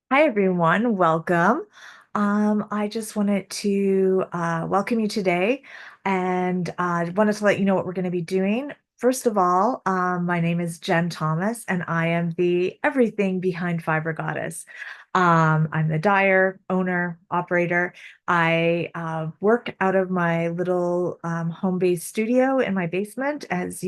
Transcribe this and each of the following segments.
Hi everyone, welcome. I just wanted to welcome you today and wanted to let you know what we're going to be doing. First of all, my name is Jen Thomas and I am the everything behind Fiber Goddess. I'm the dyer, owner, operator. I work out of my little home-based studio in my basement, as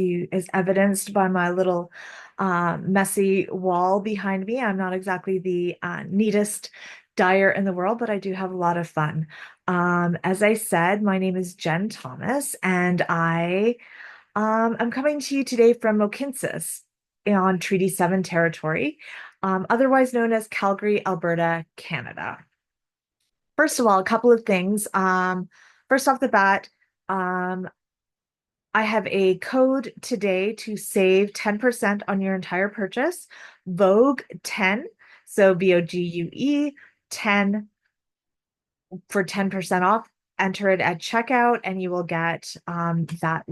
evidenced by my little messy wall behind me. I'm not exactly the neatest dyer in the world, but I do have a lot of fun. As I said, my name is Jen Thomas, and I'm coming to you today from Mohkinstsis on Treaty 7 territory, otherwise known as Calgary, Alberta, Canada. First of all, a couple of things. First off the bat, um, I have a code today to save 10% on your entire purchase. Vogue 10, so VOGUE 10 for 10% off. Enter it at checkout and you will get um that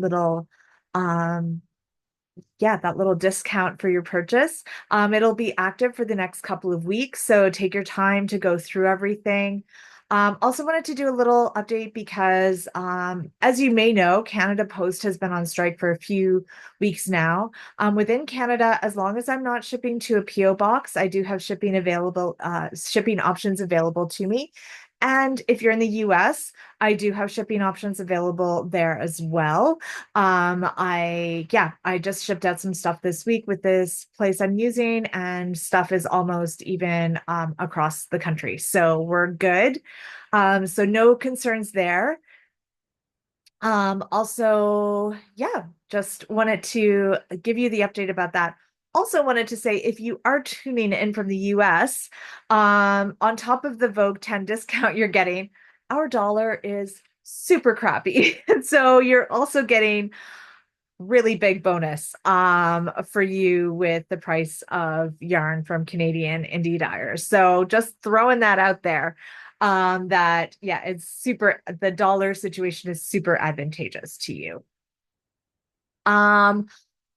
little discount for your purchase. It'll be active for the next couple of weeks, so take your time to go through everything. Also wanted to do a little update because, as you may know, Canada Post has been on strike for a few weeks now. Within Canada, as long as I'm not shipping to a PO box, I do have shipping options available to me. And if you're in the US, I do have shipping options available there as well. I just shipped out some stuff this week with this place I'm using, and stuff is almost even across the country. So we're good. So no concerns there. Just wanted to give you the update about that. Also wanted to say if you are tuning in from the US, on top of the Vogue 10 discount you're getting, our dollar is super crappy. And so you're also getting really big bonus for you with the price of yarn from Canadian indie dyers. So just throwing that out there. It's super, the dollar situation is super advantageous to you. Um,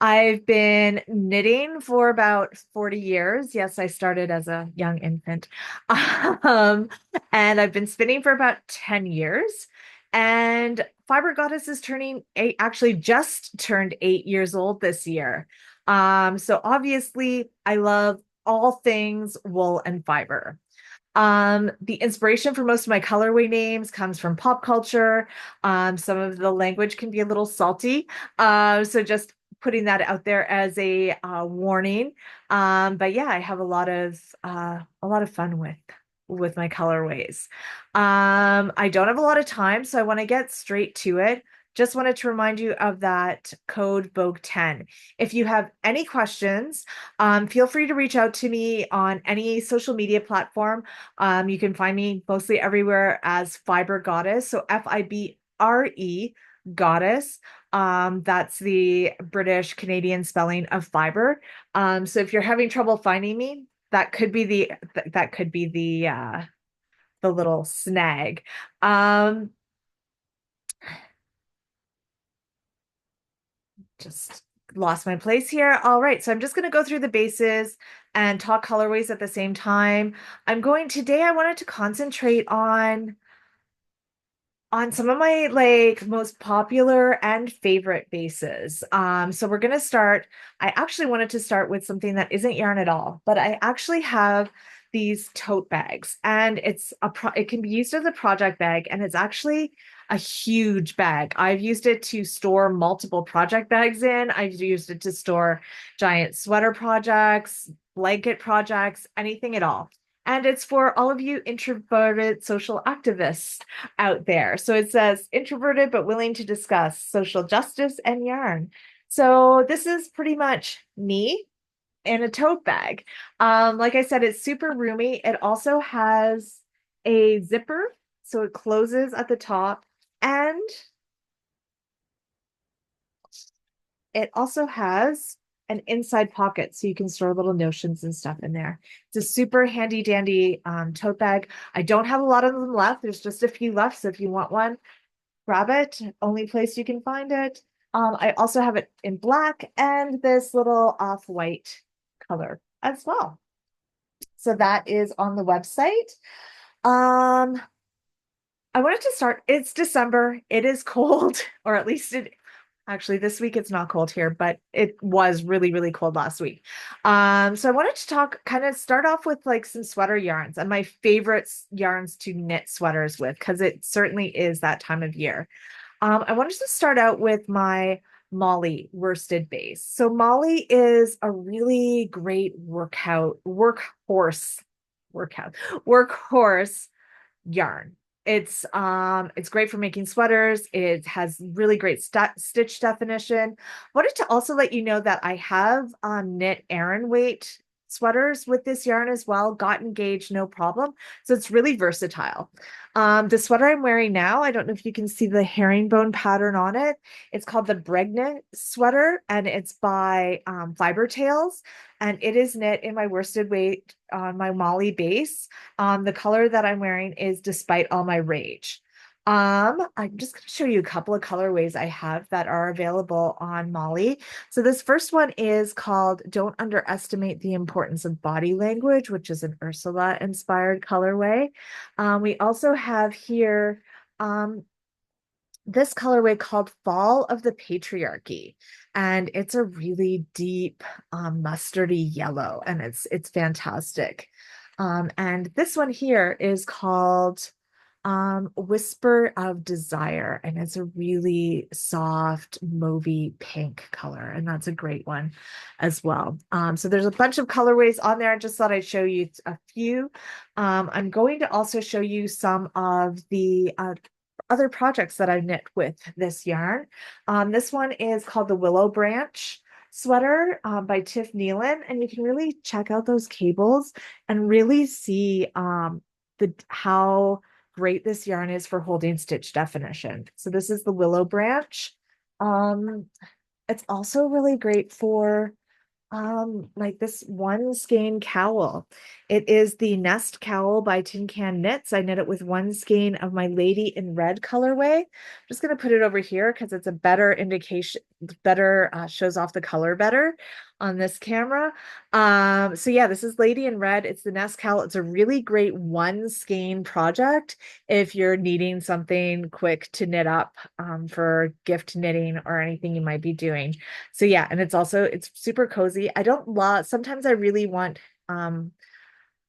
I've been knitting for about 40 years. Yes, I started as a young infant. Um, and I've been spinning for about 10 years. And Fiber Goddess is turning eight, actually just turned 8 years old this year. So obviously I love all things wool and fiber. The inspiration for most of my colorway names comes from pop culture. Some of the language can be a little salty. So just putting that out there as a warning. But yeah, I have a lot of fun with my colorways. I don't have a lot of time, so I want to get straight to it. Just wanted to remind you of that code Vogue 10. If you have any questions, feel free to reach out to me on any social media platform. You can find me mostly everywhere as Fiber Goddess. So Fibre Goddess. That's the British Canadian spelling of fiber. So if you're having trouble finding me, that could be the little snag. Um, just lost my place here. All right, so I'm just going to go through the bases and talk colorways at the same time. I wanted to concentrate on some of my like most popular and favorite bases. So we're gonna start. I actually wanted to start with something that isn't yarn at all, but I actually have these tote bags, and it can be used as a project bag, and it's actually a huge bag. I've used it to store multiple project bags in. I've used it to store giant sweater projects, blanket projects, anything at all. And it's for all of you introverted social activists out there. So it says introverted but willing to discuss social justice and yarn. So this is pretty much me in a tote bag. Like I said, it's super roomy. It also has a zipper, so it closes at the top, and it also has an inside pocket so you can store little notions and stuff in there. It's a super handy dandy tote bag. I don't have a lot of them left. There's just a few left. So if you want one, grab it. Only place you can find it. I also have it in black and this little off-white color as well. So that is on the website. Um, I wanted to start, it's December. It is cold, or at least it actually this week it's not cold here, but it was really, really cold last week. So I wanted to talk, kind of start off with like some sweater yarns and my favorite yarns to knit sweaters with, because it certainly is that time of year. I wanted to start out with my Molly worsted base. So Molly is a really great workout, workhorse yarn. It's great for making sweaters. It has really great stitch definition. Wanted to also let you know that I have knit Aran weight sweaters with this yarn as well. Got engaged, no problem. So it's really versatile. The sweater I'm wearing now, I don't know if you can see the herringbone pattern on it. It's called the Bregna sweater, and it's by Fiber Tales, and it is knit in my worsted weight on my Molly base. The color that I'm wearing is Despite All My Rage. I'm just going to show you a couple of colorways I have that are available on Molly. So this first one is called Don't Underestimate the Importance of Body Language, which is an Ursula inspired colorway. We also have here um, this colorway called Fall of the Patriarchy, and it's a really deep mustardy yellow, and it's fantastic. And this one here is called Whisper of Desire, and it's a really soft mauvey pink color, and that's a great one as well. So there's a bunch of colorways on there. I just thought I'd show you a few. I'm going to also show you some of the other projects that I knit with this yarn. This one is called the Willow Branch sweater by Tiff Nealon, and you can really check out those cables and really see the how great this yarn is for holding stitch definition. So this is the Willow Branch. Um, it's also really great for like this one skein cowl. It is the Nest cowl by Tin Can Knits. I knit it with one skein of my Lady in Red colorway. I'm just going to put it over here because it's a better indication, better shows off the color better on this camera. So yeah, this is Lady in Red. It's the Nest cowl. It's a really great one skein project if you're needing something quick to knit up for gift knitting or anything you might be doing. So yeah, and it's super cozy. I don't love, sometimes I really want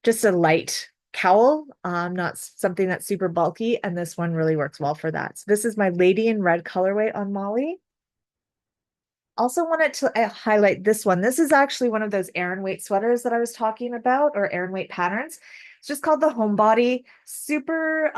just a light cowl, not something that's super bulky, and this one really works well for that. So this is my Lady in Red colorway on Molly. Also wanted to highlight this one. This is actually one of those Aran weight sweaters that I was talking about, or Aran weight patterns. It's just called the Homebody. Super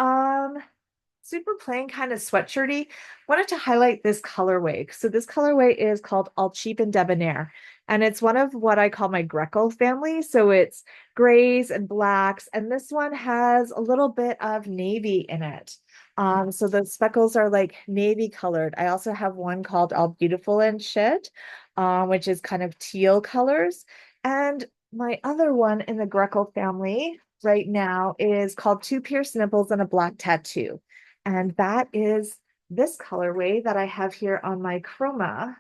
plain, kind of sweatshirty. Wanted to highlight this colorway. So this colorway is called All Cheap and Debonair, and it's one of what I call my Greco family. So it's grays and blacks, and this one has a little bit of navy in it. So the speckles are like navy colored. I also have one called All Beautiful and Shit, which is kind of teal colors. And my other one in the Greco family right now is called Two Pierced Nipples and a Black Tattoo. And that is this colorway that I have here on my Chroma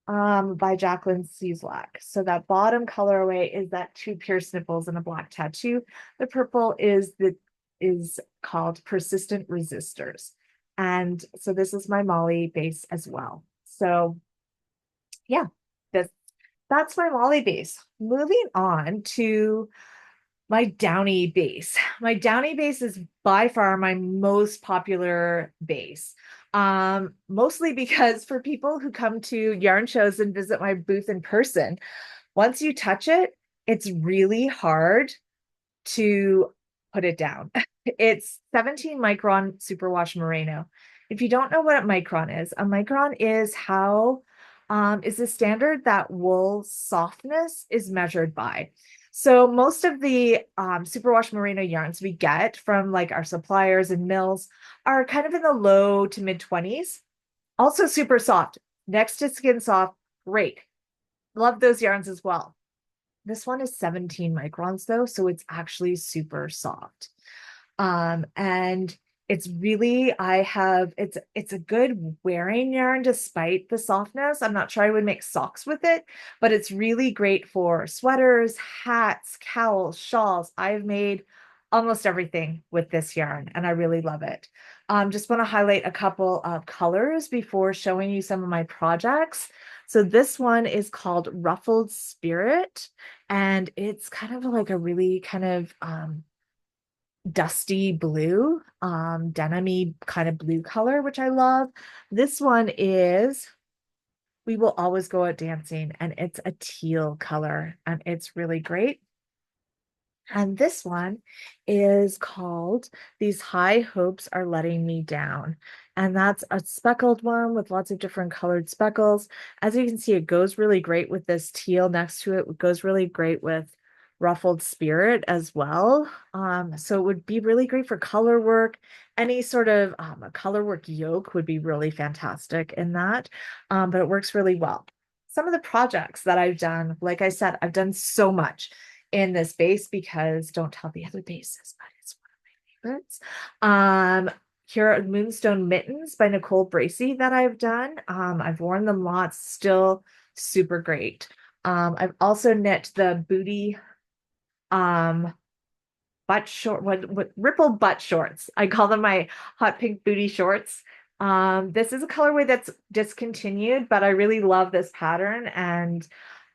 by Jacqueline Cieslak. So that bottom colorway is that Two Pierced Nipples and a Black Tattoo. The purple is called Persistent Resistors. And so this is my Molly base as well. So yeah, this that's my Molly base. Moving on to my Downy base. My Downy base is by far my most popular base. Mostly because for people who come to yarn shows and visit my booth in person, once you touch it, it's really hard to put it down. It's 17 micron superwash merino. If you don't know what a micron is the standard that wool softness is measured by. So most of the superwash merino yarns we get from like our suppliers and mills are kind of in the low to mid 20s. Also super soft. Next to skin soft, great. Love those yarns as well. This one is 17 microns though, so it's actually super soft. And It's really, it's a good wearing yarn despite the softness. I'm not sure I would make socks with it, but it's really great for sweaters, hats, cowls, shawls. I've made almost everything with this yarn and I really love it. Just want to highlight a couple of colors before showing you some of my projects. So this one is called Ruffled Spirit, and it's kind of like a really kind of dusty blue, denim-y kind of blue color, which I love. This one is We Will Always Go Out Dancing, and it's a teal color, and it's really great. And this one is called These High Hopes Are Letting Me Down. And that's a speckled one with lots of different colored speckles. As you can see, it goes really great with this teal next to it. It goes really great with Ruffled Spirit as well. So it would be really great for color work. Any sort of a color work yoke would be really fantastic in that. But it works really well. Some of the projects that I've done, like I said, I've done so much in this base because don't tell the other bases, but it's one of my favorites. Here are Moonstone Mittens by Nicole Bracey that I've done. I've worn them lots, still super great. I've also knit the booty um butt short what ripple butt shorts. I call them my hot pink booty shorts. This is a colorway that's discontinued, but I really love this pattern and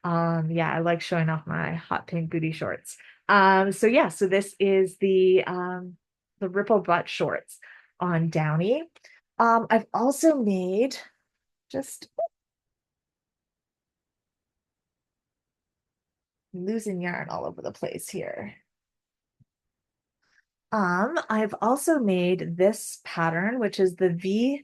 yeah, I like showing off my hot pink booty shorts. So yeah, so this is the ripple butt shorts on Downy. I've also made just losing yarn all over the place here. I've also made this pattern, which is the V.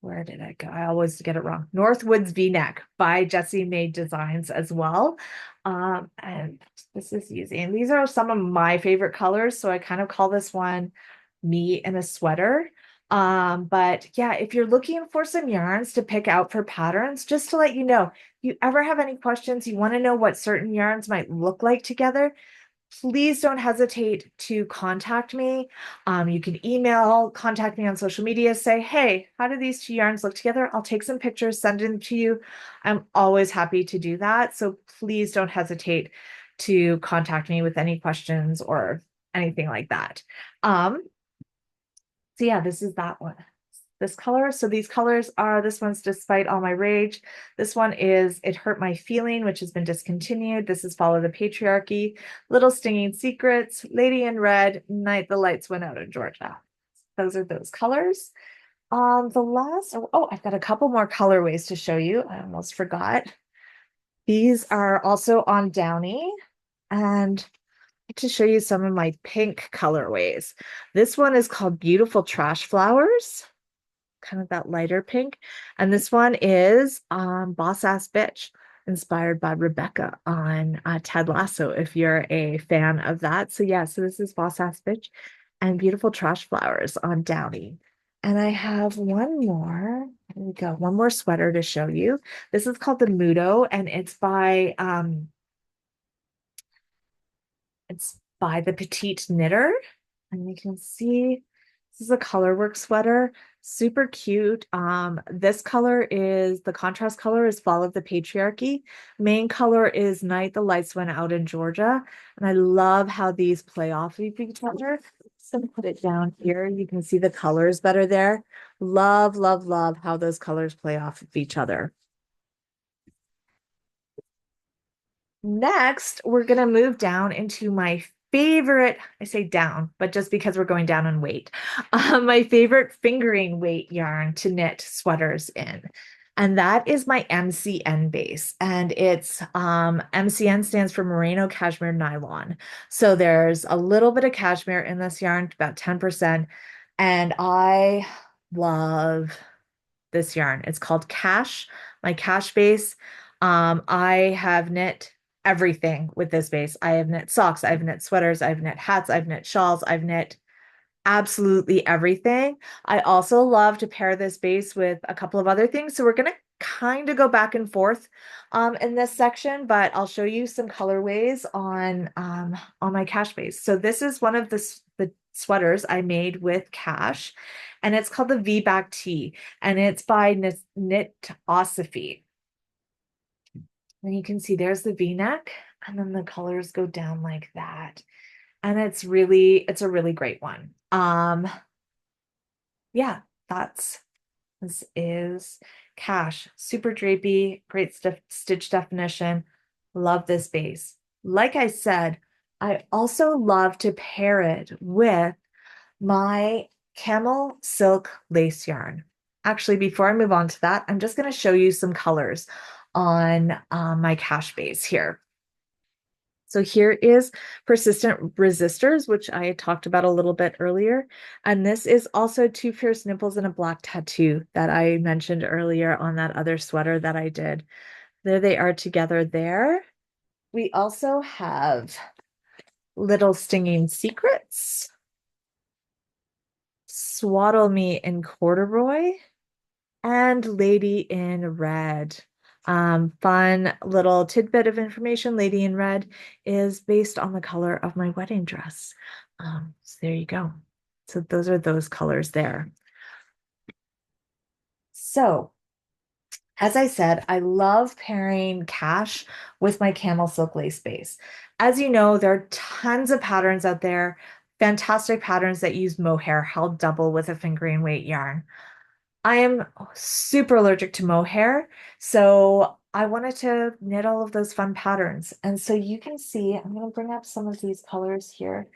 Where did I go? I always get it wrong. Northwoods V-neck by Jessie Made Designs as well. And this is using, these are some of my favorite colors. So I kind of call this one me in a sweater. But yeah, if you're looking for some yarns to pick out for patterns, just to let you know, if you ever have any questions, you want to know what certain yarns might look like together, please don't hesitate to contact me. You can email, contact me on social media, say, hey, how do these two yarns look together? I'll take some pictures, send them to you. I'm always happy to do that. So please don't hesitate to contact me with any questions or anything like that. Um, so yeah, this is that one. This color. So these colors are, this one's Despite All My Rage. This one is It Hurt My Feeling, which has been discontinued. This is Follow the Patriarchy, Little Stinging Secrets, Lady in Red, Night the Lights Went Out in Georgia. Those are those colors. The last, I've got a couple more colorways to show you. I almost forgot. These are also on Downy, and to show you some of my pink colorways. This one is called Beautiful Trash Flowers, kind of that lighter pink. And this one is Boss Ass Bitch, inspired by Rebecca on Ted Lasso, if you're a fan of that. So yeah, so this is Boss Ass Bitch and Beautiful Trash Flowers on Downy. And I have one more. There we go. One more sweater to show you. This is called the Mudo, and it's by the Petite Knitter. And you can see this is a colorwork sweater, super cute. This color is, the contrast color is Fall of the Patriarchy. Main color is Night the Lights Went Out in Georgia. And I love how these play off of each other. So I'm gonna put it down here. You can see the colors better there. Love, love, love how those colors play off of each other. Next, we're going to move down into my favorite, I say down, but just because we're going down in weight, my favorite fingering weight yarn to knit sweaters in. And that is my MCN base. And it's MCN stands for Merino Cashmere Nylon. So there's a little bit of cashmere in this yarn, about 10%. And I love this yarn. It's called Cash, my Cash base. I have knit everything with this base. I have knit socks, I've knit sweaters, I've knit hats, I've knit shawls, I've knit absolutely everything. I also love to pair this base with a couple of other things. So we're going to kind of go back and forth in this section, but I'll show you some colorways on my cash base. So this is one of the sweaters I made with cash, and it's called the V-back tee, and it's by Knitosophy. And you can see there's the V-neck, and then the colors go down like that. And it's a really great one. Yeah, that's this is cash, super drapey, great stitch definition. Love this base. Like I said, I also love to pair it with my camel silk lace yarn. Actually, before I move on to that, I'm just going to show you some colors on my cash base here. So here is persistent resistors, which I talked about a little bit earlier. And this is also two fierce nipples and a black tattoo that I mentioned earlier on that other sweater that I did. There they are together there. We also have Little Stinging Secrets, Swaddle Me in Corduroy, and Lady in Red. Fun little tidbit of information. Lady in Red is based on the color of my wedding dress. So there you go. So those are those colors there. So as I said, I love pairing cash with my camel silk lace base. As you know, there are tons of patterns out there, fantastic patterns that use mohair held double with a fingering weight yarn. I am super allergic to mohair, so I wanted to knit all of those fun patterns. And so you can see, I'm going to bring up some of these colors here.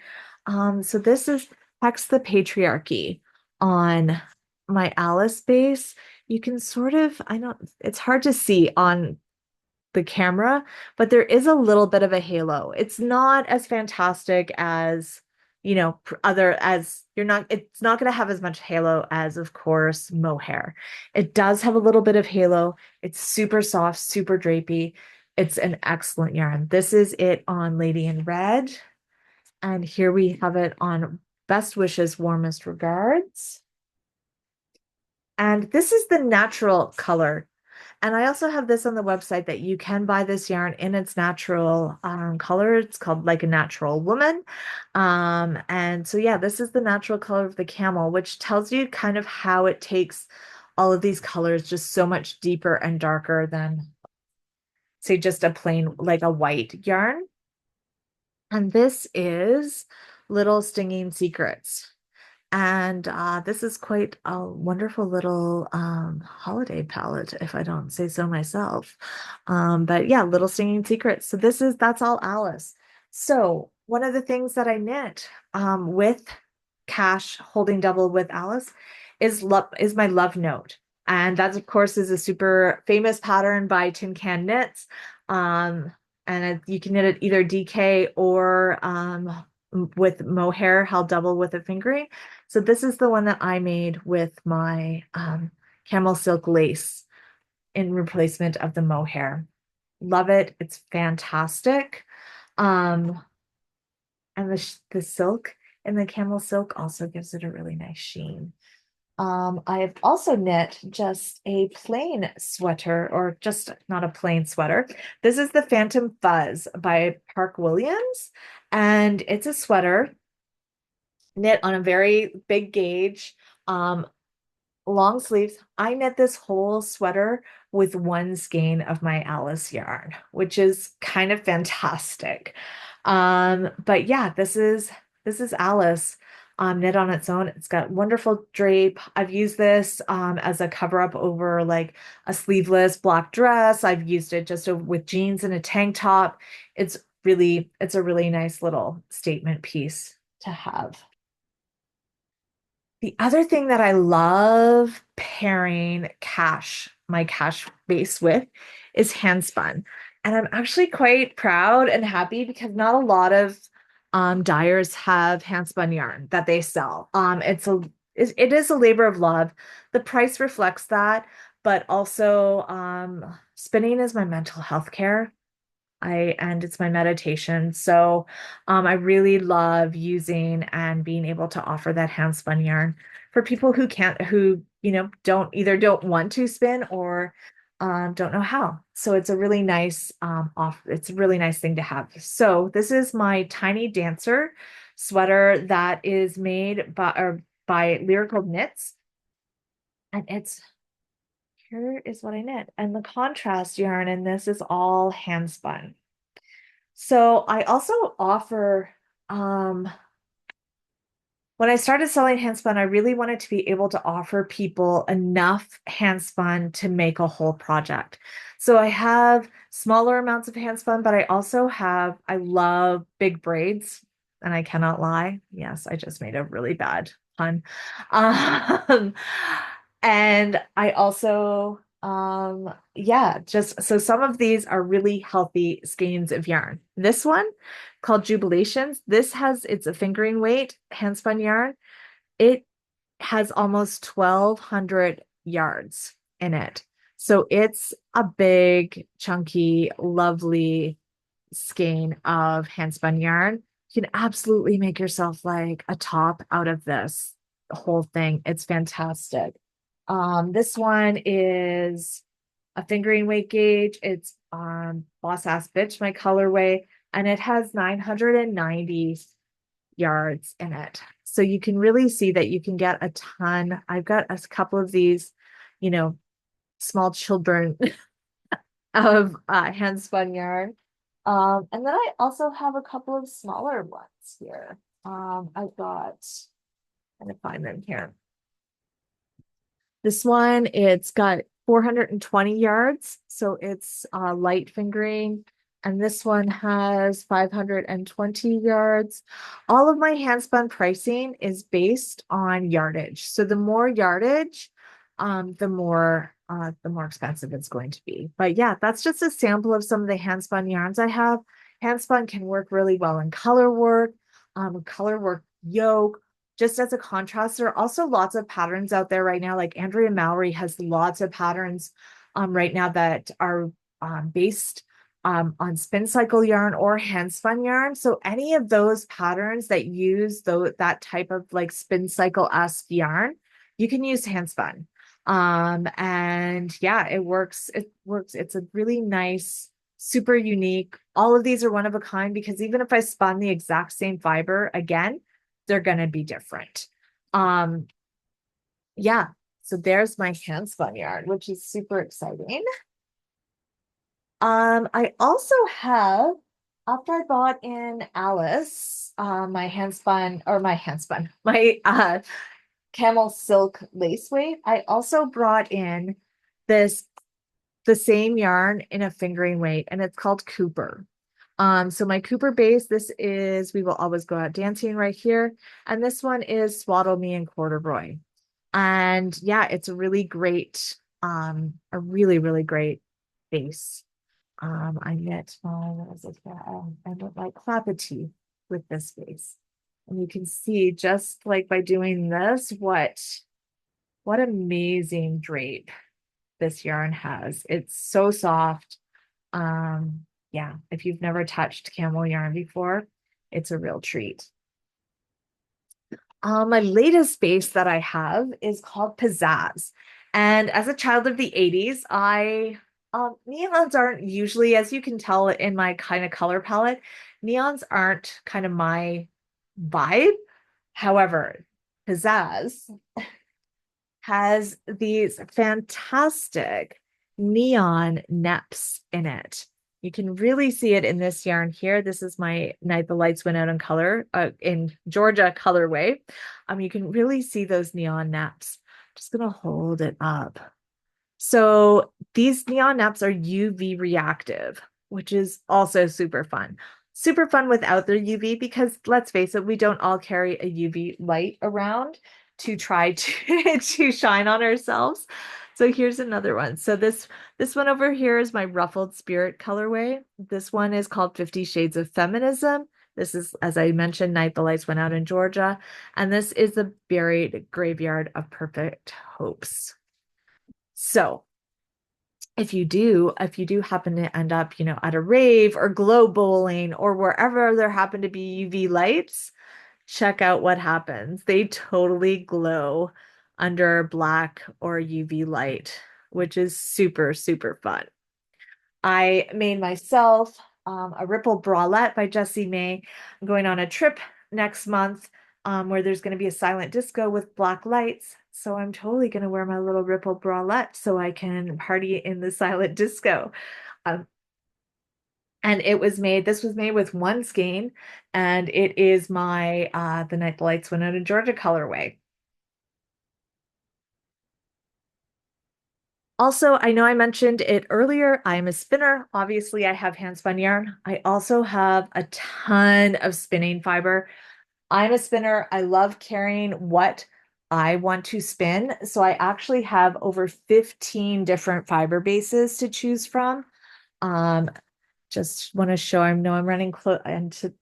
So this is Hex the Patriarchy on my Alice base. You can sort of, I know it's hard to see on the camera, but there is a little bit of a halo. It's not as fantastic as, other as you're not, it's not going to have as much halo as, of course, mohair. It does have a little bit of halo. It's super soft, super drapey. It's an excellent yarn. This is it on Lady in Red. And here we have it on Best Wishes, Warmest Regards. And this is the natural color. And I also have this on the website that you can buy this yarn in its natural color. It's called Like a Natural Woman. And so, yeah, this is the natural color of the camel, which tells you kind of how it takes all of these colors just so much deeper and darker than, say, just a plain, like a white yarn. And this is Little Stinging Secrets. And this is quite a wonderful little holiday palette, if I don't say so myself. But yeah, Little Singing Secrets. So that's all Alice. So one of the things that I knit with Cash holding double with Alice is my love note. And that, of course, is a super famous pattern by Tin Can Knits. And you can knit it either DK or with mohair held double with a fingering. So this is the one that I made with my camel silk lace in replacement of the mohair. Love it. It's fantastic. And the silk and the camel silk also gives it a really nice sheen. I have also knit just a plain sweater, or just not a plain sweater. This is the Phantom Fuzz by Park Williams, and it's a sweater knit on a very big gauge, long sleeves. I knit this whole sweater with one skein of my Alice yarn, which is kind of fantastic. But yeah, this is Alice knit on its own. It's got wonderful drape. I've used this as a cover up over like a sleeveless black dress. I've used it just with jeans and a tank top. It's a really nice little statement piece to have. The other thing that I love pairing my cash base with, is handspun. And I'm actually quite proud and happy because not a lot of dyers have handspun yarn that they sell. It is a labor of love. The price reflects that, but also spinning is my mental health care. And it's my meditation. So I really love using and being able to offer that hand spun yarn for people who don't want to spin or don't know how. So it's a really nice it's a really nice thing to have. So this is my Tiny Dancer sweater that is made by Lyrical Knits. And it's here is what I knit. And the contrast yarn in this is all hand spun. So I also offer when I started selling handspun, I really wanted to be able to offer people enough handspun to make a whole project. So I have smaller amounts of handspun, but I love big braids, and I cannot lie. Yes, I just made a really bad pun. Um, and I also, yeah, just so some of these are really healthy skeins of yarn. This one called Jubilations. It's a fingering weight handspun yarn. It has almost 1,200 yards in it. So it's a big, chunky, lovely skein of handspun yarn. You can absolutely make yourself like a top out of this whole thing. It's fantastic. This one is a fingering weight gauge. It's Boss Ass Bitch, my colorway, and it has 990 yards in it. So you can really see that you can get a ton. I've got a couple of these, you know, small children of hand spun yarn. And then I also have a couple of smaller ones here. I've got, I'm gonna find them here. This one, it's got 420 yards, so it's light fingering. And this one has 520 yards. All of my handspun pricing is based on yardage. So the more yardage, the more expensive it's going to be. But yeah, that's just a sample of some of the handspun yarns I have. Handspun can work really well in color work yoke, just as a contrast. There are also lots of patterns out there right now. Like Andrea Mowry has lots of patterns right now that are based on spin cycle yarn or hand spun yarn. So any of those patterns that use that type of like spin cycle-esque yarn, you can use hand spun. And yeah, it works. It works. It's a really nice, super unique. All of these are one of a kind because even if I spun the exact same fiber again, they're going to be different. Um, yeah, so there's my hand spun yarn, which is super exciting. I also have, after I bought in Alice, my camel silk lace weight, I also brought in this the same yarn in a fingering weight, and it's called Cooper. So my Cooper base, this is We Will Always Go Out Dancing right here. And this one is Swaddle Me in Corduroy. And yeah, it's a really, really great base. I knit what is it here? I knit like Clapety with this base. And you can see just like by doing this, what amazing drape this yarn has. It's so soft. Yeah, if you've never touched camel yarn before, it's a real treat. My latest base that I have is called Pizzazz. And as a child of the 80s, neons aren't usually, as you can tell in my kind of color palette, neons aren't kind of my vibe. However, Pizzazz has these fantastic neon neps in it. You can really see it in this yarn here. This is my Night the Lights Went Out in color, in Georgia colorway. You can really see those neon neps. Just gonna hold it up. So these neon neps are UV reactive, which is also super fun. Super fun without their UV because let's face it, we don't all carry a UV light around to try to, to shine on ourselves. So here's another one. So this one over here is my Ruffled Spirit colorway. This one is called 50 Shades of Feminism. This is, as I mentioned, Night the Lights Went Out in Georgia. And this is the Buried Graveyard of Perfect Hopes. So if you do happen to end up, at a rave or glow bowling or wherever there happen to be UV lights, check out what happens. They totally glow under black or UV light, which is super, super fun. I made myself a ripple bralette by Jessie May. I'm going on a trip next month where there's going to be a silent disco with black lights. So I'm totally going to wear my little ripple bralette so I can party in the silent disco. Um, and this was made with one skein, and it is my The Night the Lights Went Out in Georgia colorway. Also, I know I mentioned it earlier. I'm a spinner. Obviously, I have hand spun yarn. I also have a ton of spinning fiber. I'm a spinner. I love carrying what I want to spin. So I actually have over 15 different fiber bases to choose from. Um, just want to show I know I'm running close and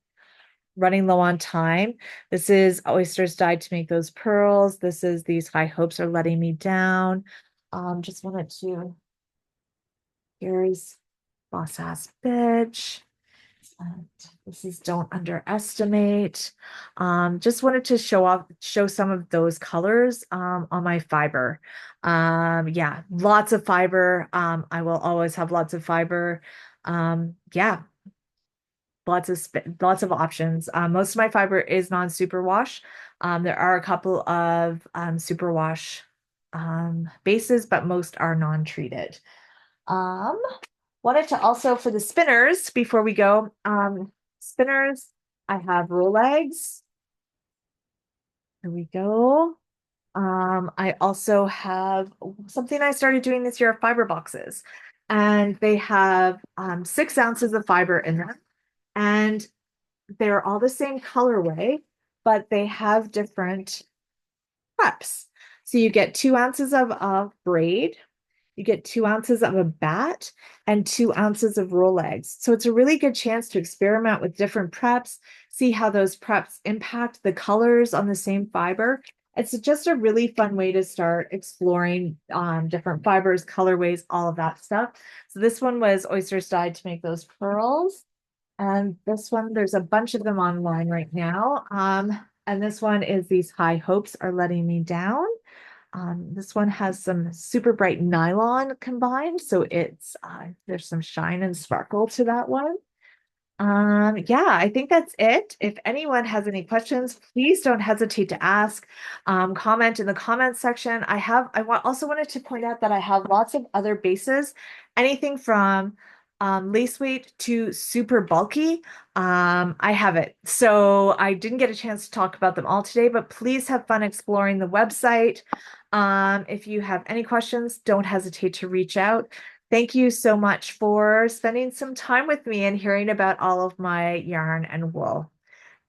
running low on time. This is oysters dyed to make those pearls. This is these high hopes are letting me down. Just wanted to here's boss ass bitch. And this is don't underestimate. Just wanted to show some of those colors on my fiber. Yeah, lots of fiber. I will always have lots of fiber. Yeah, lots of options. Most of my fiber is non-superwash. There are a couple of superwash bases, but most are non-treated. Um, Wanted to also for the spinners before we go, spinners, I have Rolex. Here we go. I also have something I started doing this year, fiber boxes, and they have 6 ounces of fiber in them, and they're all the same colorway, but they have different preps. So you get 2 ounces of braid, you get 2 ounces of a bat and 2 ounces of roll eggs. So it's a really good chance to experiment with different preps, see how those preps impact the colors on the same fiber. It's just a really fun way to start exploring different fibers, colorways, all of that stuff. So this one was oysters dyed to make those pearls. And this one, there's a bunch of them online right now. And this one is these high hopes are letting me down. This one has some super bright nylon combined, so it's there's some shine and sparkle to that one. Yeah, I think that's it. If anyone has any questions, please don't hesitate to ask. Comment in the comments section. Also wanted to point out that I have lots of other bases, anything from lace weight to super bulky. I have it. So I didn't get a chance to talk about them all today, but please have fun exploring the website. If you have any questions, don't hesitate to reach out. Thank you so much for spending some time with me and hearing about all of my yarn and wool.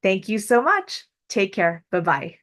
Thank you so much. Take care. Bye-bye.